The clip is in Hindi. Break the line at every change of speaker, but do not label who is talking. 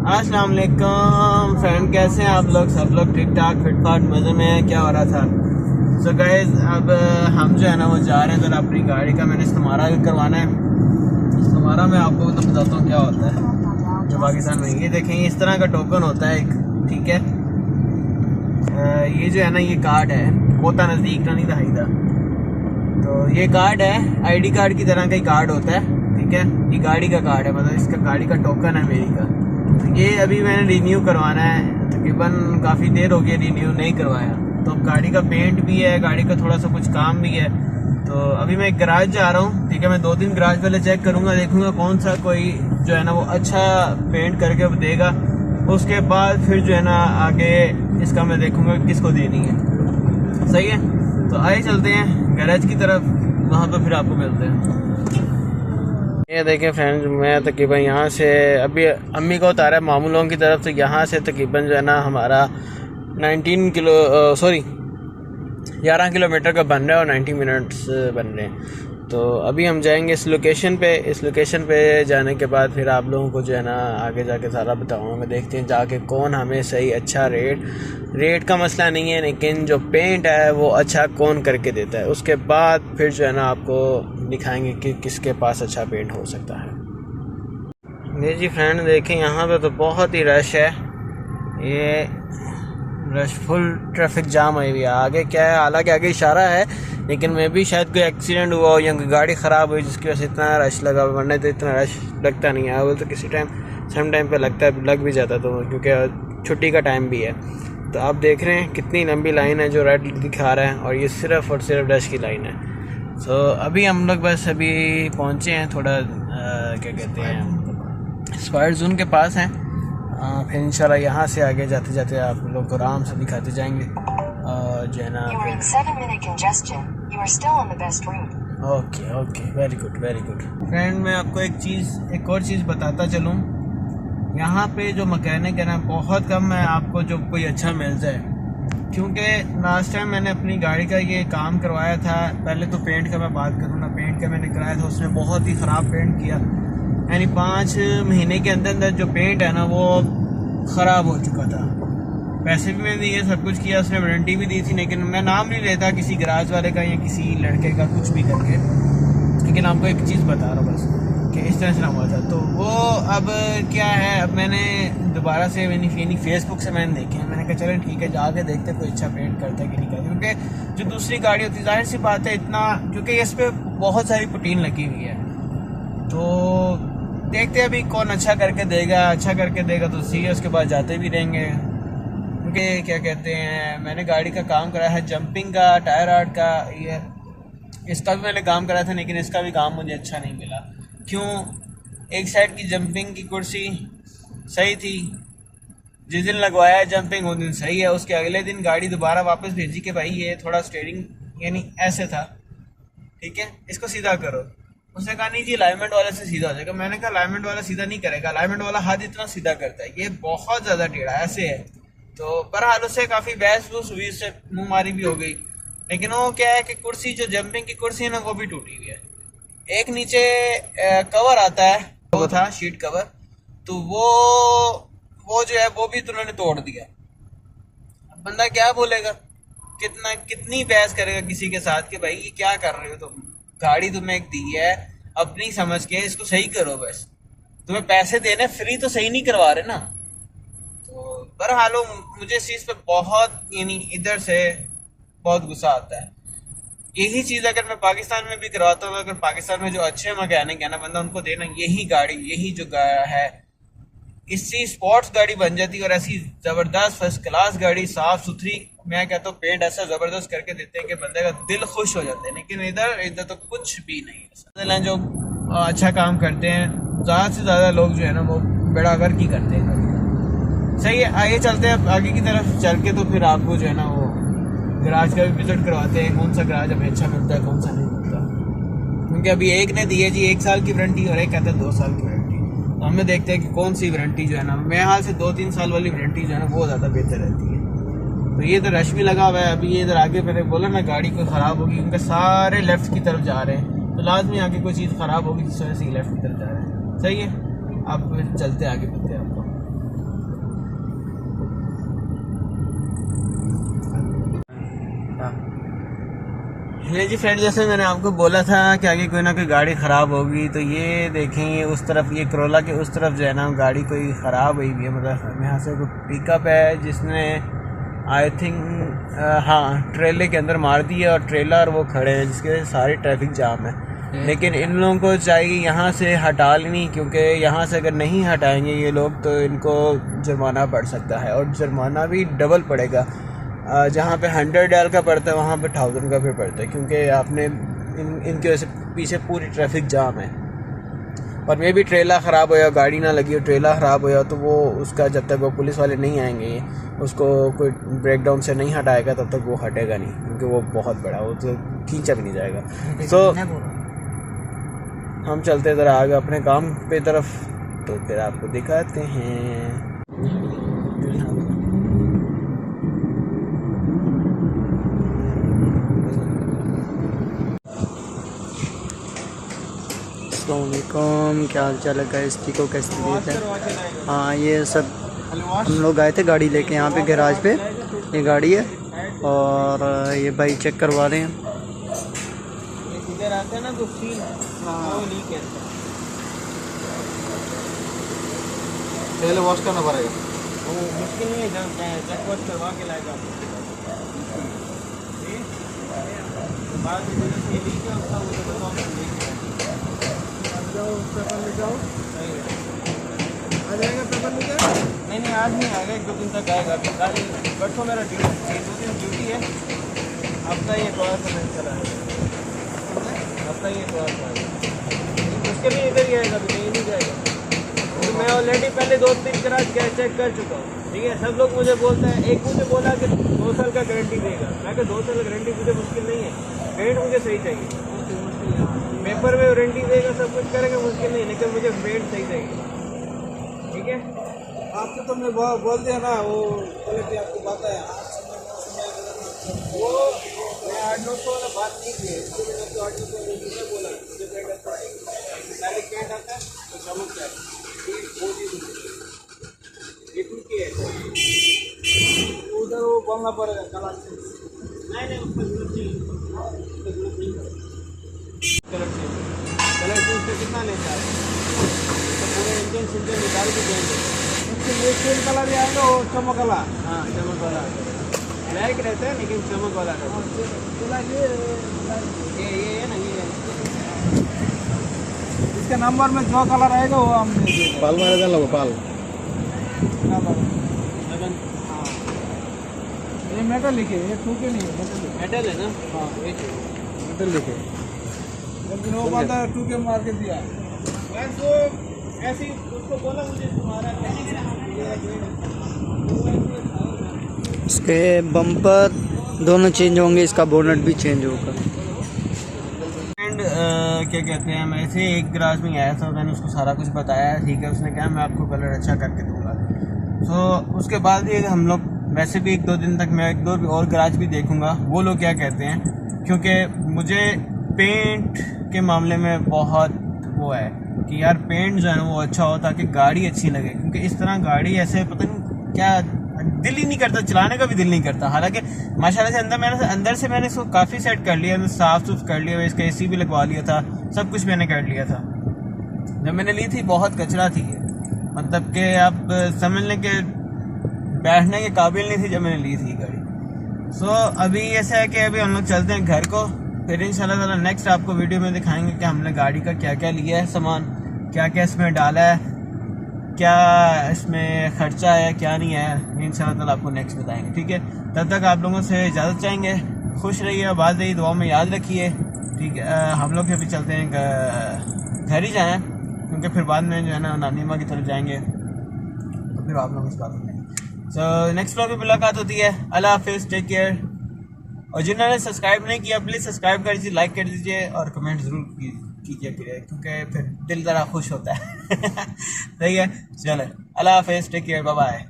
अस्सलाम वालेकुम फ्रेंड, कैसे हैं आप लोग? सब लोग ठीक ठाक फिट फाट मज़े में हैं? क्या हो रहा था? सो गाइस, अब हम जो है ना वो जा रहे हैं जरा अपनी गाड़ी का मैंने इस्तेमारा करवाना है। इस्तेमारा में आपको तो बताता हूँ क्या होता है जो पाकिस्तान में। ये देखें, इस तरह का टोकन होता है एक, ठीक है। ये जो है ना ये कार्ड है, होता नज़दीक ना नहीं था। तो ये कार्ड है, आईडी कार्ड की तरह का ही कार्ड होता है, ठीक है। ये गाड़ी का कार्ड है, मतलब इसका गाड़ी का टोकन है मेरी का। तो ये अभी मैंने रिन्यू करवाना है, तकरीबन काफ़ी देर हो गई रिन्यू नहीं करवाया। तो अब गाड़ी का पेंट भी है, गाड़ी का थोड़ा सा कुछ काम भी है। तो अभी मैं एक गराज जा रहा हूँ, ठीक है। मैं 2-3 गराज पहले चेक करूँगा, देखूँगा कौन सा कोई जो है ना वो अच्छा पेंट करके देगा। उसके बाद फिर जो है ना आगे इसका मैं देखूँगा किसको देनी है। सही है, तो आइए चलते हैं गैरेज की तरफ, वहाँ पे फिर आपको मिलते हैं। ये देखें फ्रेंड्स, मैं तकरीबन यहाँ से अभी अम्मी को उतारा है मामूलों की तरफ। तो यहाँ से तकरीबन जो है ना हमारा 11 किलोमीटर का बन रहा है और 90 मिनट्स बन रहे हैं। तो अभी हम जाएंगे इस लोकेशन पे। इस लोकेशन पे जाने के बाद फिर आप लोगों को जो है ना आगे जाके सारा बताऊंगा। देखते हैं जाके कौन हमें सही अच्छा रेट का मसला नहीं है, लेकिन जो पेंट है वो अच्छा कौन करके देता है। उसके बाद फिर जो है ना आपको दिखाएंगे कि किसके पास अच्छा पेंट हो सकता है। ये जी फ्रेंड देखें, यहाँ पे तो बहुत ही रश है। ये रश फुल ट्रैफिक जाम हुई हुई है। आगे क्या है, हालांकि आगे इशारा है, लेकिन मैं भी शायद कोई एक्सीडेंट हुआ हो या कोई गाड़ी ख़राब हुई जिसकी वजह से इतना रश लगा, वरना तो इतना रश लगता नहीं है। वो तो किसी टाइम सम टाइम पे लगता है, लग भी जाता, तो क्योंकि छुट्टी का टाइम भी है। तो आप देख रहे हैं कितनी लंबी लाइन है जो रेड दिखा रहा है, और ये सिर्फ और सिर्फ रश की लाइन है। सो अभी हम लोग बस अभी पहुँचे हैं, थोड़ा क्या कहते हैं स्पायर जोन के पास हैं। फिर इंशाल्लाह यहाँ से आगे जाते जाते आप लोग को आराम से दिखाते जाएंगे जो है ना। Okay, very good friend. मैं आपको एक और चीज़ बताता चलूँ। यहाँ पे जो मैकेनिक है ना बहुत कम है आपको जो कोई अच्छा मिल जाए, क्योंकि लास्ट टाइम मैंने अपनी गाड़ी का ये काम करवाया था। पहले तो पेंट का मैं बात करूँ ना, पेंट का मैंने कराया था, उसने बहुत ही ख़राब पेंट किया। यानी 5 महीने के अंदर जो पेंट है ना वो ख़राब हो चुका था। पैसे भी मैंने दिए, सब कुछ किया, उसने वारंटी भी दी थी, लेकिन मैं नाम नहीं लेता किसी गराज वाले का या किसी लड़के का कुछ भी करके, लेकिन आपको एक चीज़ बता रहा हूँ बस कि इस तरह से ना हुआ था। तो वो अब क्या है, अब मैंने दोबारा से मैंने फेसबुक से मैंने देखे, मैंने कहा चलो ठीक है जाके देखते कोई अच्छा पेंट करता है कि नहीं करता। क्योंकि जो दूसरी गाड़ी होती है जाहिर सी बात है इतना, क्योंकि इस पर बहुत सारी पुटीन लगी हुई है। तो देखते हैं अभी कौन अच्छा करके देगा तो सही है, उसके बाद जाते भी रहेंगे। क्योंकि क्या कहते हैं, मैंने गाड़ी का काम कराया है, जंपिंग का, टायर आर्ट का, ये इसका भी मैंने काम कराया था, लेकिन इसका भी काम मुझे अच्छा नहीं मिला। क्यों? एक साइड की जंपिंग की कुर्सी सही थी, जिस दिन लगवाया है जंपिंग उस दिन सही है, उसके अगले दिन गाड़ी दोबारा वापस भेजी कि भाई ये थोड़ा स्टीयरिंग यानी ऐसे था, ठीक है इसको सीधा करो। उसने कहा नहीं जी अलाइनमेंट वाले से सीधा हो जाएगा। मैंने कहा अलाइनमेंट वाला सीधा नहीं करेगा, अलाइनमेंट वाला हाथ इतना सीधा करता है, ये बहुत ज़्यादा टेढ़ा ऐसे है। तो बहरहाल उससे काफ़ी बहस वूस हुई, उससे मुँह मारी भी हो गई। लेकिन वो क्या है कि कुर्सी जो जंपिंग की कुर्सी है ना वो भी टूटी हुई है। एक नीचे कवर आता है, वो था शीट कवर, तो वो जो है वो भी तो उन्होंने तोड़ दिया। अब बंदा क्या बोलेगा, कितनी बहस करेगा किसी के साथ कि भाई ये क्या कर रहे हो तुम, गाड़ी तुम्हें एक दी है अपनी समझ के, इसको सही करो बस। तुम्हें पैसे देने फ्री तो सही नहीं करवा रहे ना। तो बहरहाल मुझे इस चीज़ पे बहुत यानी इधर से बहुत गुस्सा आता है। यही चीज़ अगर मैं पाकिस्तान में भी करवाता हूँ, अगर पाकिस्तान में जो अच्छे मैकेनिक है ना बंदा उनको देना, यही गाड़ी यही जो है इससे स्पोर्ट्स गाड़ी बन जाती है, और ऐसी ज़बरदस्त फर्स्ट क्लास गाड़ी साफ़ सुथरी, मैं कहता हूँ पेंट ऐसा ज़बरदस्त करके देते हैं कि बंदे का दिल खुश हो जाता है। लेकिन इधर तो कुछ भी नहीं है। जो अच्छा काम करते हैं ज़्यादा से ज़्यादा लोग जो है ना वो बेड़ा गर्क ही करते हैं। सही है, आइए चलते हैं आगे की तरफ चल के, तो फिर आपको जो है ना वो गराज का भी विजिट करवाते हैं, कौन सा गराज हमें अच्छा मिलता है कौन सा नहीं मिलता। क्योंकि अभी एक ने दी है जी 1 साल की वारंटी और एक कहता है 2 साल की वारंटी। तो हमें देखते हैं कि कौन सी वारंटी जो है ना, मेरे हाल से 2-3 साल वाली वारंटी जो है ना वो ज़्यादा बेहतर रहती है। तो ये तो रश भी लगा हुआ है। अभी ये इधर आगे मैंने बोला ना गाड़ी कोई ख़राब होगी, उनके सारे लेफ़्ट की तरफ जा रहे हैं, तो लाजमी आगे कोई चीज़ ख़राब होगी जिस वजह से लेफ़्ट की तरफ जा रहे हैं। सही है, अब चलते आगे बढ़ते हैं आपको। ये जी फ्रेंड, जैसे मैंने आपको बोला था कि आगे कोई ना कोई गाड़ी ख़राब होगी, तो ये देखें ये उस तरफ, ये करोला के उस तरफ जो है ना गाड़ी कोई ख़राब हुई भी है। मतलब यहाँ से कोई पिकअप है जिसने आई थिंक हाँ ट्रेले के अंदर मार दी है, और ट्रेलर वो खड़े हैं जिसके सारी ट्रैफिक जाम है। लेकिन इन लोगों को चाहिए यहाँ से हटा लेनी, क्योंकि यहाँ से अगर नहीं हटाएंगे ये लोग तो इनको जुर्माना पड़ सकता है, और जुर्माना भी डबल पड़ेगा। जहाँ पे 100 डाल का पड़ता है वहाँ पे 1000 का फिर पड़ता है, क्योंकि आपने इनकी वजह से पीछे पूरी ट्रैफिक जाम है। और मे भी ट्रेला ख़राब होया, गाड़ी ना लगी हो, ट्रेला ख़राब होया तो वो उसका जब तक वो पुलिस वाले नहीं आएंगे, उसको कोई ब्रेकडाउन से नहीं हटाएगा तब तक वो हटेगा नहीं, क्योंकि वो बहुत बड़ा, वो तो खींचा भी नहीं जाएगा। सो हम चलते ज़रा आगे अपने काम पे तरफ, तो फिर आपको दिखाते हैं।
अस्सलामुअलैकुम, क्या हाल चाल है गाइस, ठीक हो, कैसी तबीयत है? हाँ ये सब हम लोग आए थे गाड़ी लेके यहाँ पे गैराज पे, ये गाड़ी है और ये भाई चेक करवा रहे हैं।
इधर आते हैं ना तो सील
पहले वॉश करना पड़ेगा,
वो मुश्किल नहीं है, चेक वॉश करवा के लाएगा बाद में
पेपर ले जाओ, आ जाएगा पेपर ले जाओ।
नहीं आज नहीं आएगा, 1-2 दिन तक आएगा। कल परसों मेरा 2 दिन ड्यूटी है, हफ्ता ये तो नहीं चला है, हफ्ता ये तो मुश्किल नहीं इधर ही आएगा, तो कहीं नहीं जाएगा। तो मैं ऑलरेडी पहले 2-3 गैराज चेक कर चुका हूँ, ठीक है। सब लोग मुझे बोलते हैं, एक मुझे बोला कि 2 साल का गारंटी देगा, मैं कहा 2 साल गारंटी मुझे मुश्किल नहीं है, पेंट मुझे सही चाहिए। पेपर में वारंटी देगा, सब कुछ करेगा, मुश्किल नहीं, लेकिन मुझे पेंट सही चाहिए, ठीक है।
आपको तो मैं बोल दिया ना, वो क्वालिटी आपको पता है, वो मैं 800 वाला बात नहीं की है, इसलिए मैंने तो 800 वाला बोला मुझे पेंट आता है, डायरेक्ट पेंट आता है तो चमकता है, वो चीज़ ये टूटी है, उधर वो बोलना पड़ेगा कलर से, नहीं उसका जरूरत नहीं, कलर चेंज पे कितना लेता है, तो पूरे इंजन सिंजन निकाल के देंगे, उसके लिए सेम कलर ही आएगा और चमक वाला।
हाँ चमक वाला ब्लैक रहता है, लेकिन चमक वाला रहता है। ये है ना, ये
इसके नंबर में जो कलर आएगा वो हम पाल मारेगा, लो पाल ये मेटल लिखे, ये टूटे नहीं है,
मेटल है ना।
हाँ मेटल लिखे, लेकिन वो बात है टूटे मार के दिया,
तो ऐसे उसको बोला मुझे तुम्हारा
इसके बम्पर दोनों चेंज होंगे, इसका बोनट भी चेंज होगा।
एंड क्या कहते हैं, मैं ऐसे एक गैराज में आया था, मैंने उसको सारा कुछ बताया, ठीक है। उसने कहा मैं आपको कलर अच्छा करके दूंगा। तो उसके बाद ये हम लोग वैसे भी 1-2 दिन तक मैं 1-2 और गैराज भी देखूंगा, वो लोग क्या कहते हैं, क्योंकि मुझे पेंट के मामले में बहुत वो है कि यार पेंट जो है ना वो अच्छा हो ताकि गाड़ी अच्छी लगे, क्योंकि इस तरह गाड़ी ऐसे पता नहीं क्या दिल ही नहीं करता, चलाने का भी दिल नहीं करता। हालांकि माशाल्लाह से अंदर से मैंने इसको काफ़ी सेट कर लिया, साफ सुफ कर लिया, इसका AC भी लगवा लिया था, सब कुछ मैंने कर लिया था। जब मैंने ली थी बहुत कचरा थी, मतलब कि आप समझ लें कि बैठने के काबिल नहीं थी जब मैंने ली थी गाड़ी। सो अभी ऐसा है कि अभी हम लोग चलते हैं घर को, फिर इंशाल्लाह ताला नेक्स्ट आपको वीडियो में दिखाएंगे कि हमने गाड़ी का क्या क्या लिया है सामान, क्या क्या इसमें डाला है, क्या इसमें खर्चा है, क्या नहीं है, इंशाल्लाह ताला आपको नेक्स्ट बताएंगे, ठीक है। तब तक आप लोगों से इजाज़त चाहेंगे, खुश रहिए, आबाद रहिए, दुआ में याद रखिए, ठीक है। हम लोग अभी चलते हैं घर ही जाएँ, क्योंकि फिर बाद में जो है ना नानी माँ की तरफ जाएंगे, तो फिर आप लोग इस बात में सो नेक्स्ट व्लॉग में मुलाकात होती है। अल्लाह हाफिज़, टेक केयर। और जिन्होंने सब्सक्राइब नहीं किया प्लीज़ सब्सक्राइब कर दीजिए, लाइक कर दीजिए और कमेंट ज़रूर कीजिए, क्योंकि फिर दिल ज़रा खुश होता है। सही है, चलो अल्लाह हाफिज़, टेक केयर, बाय बाय।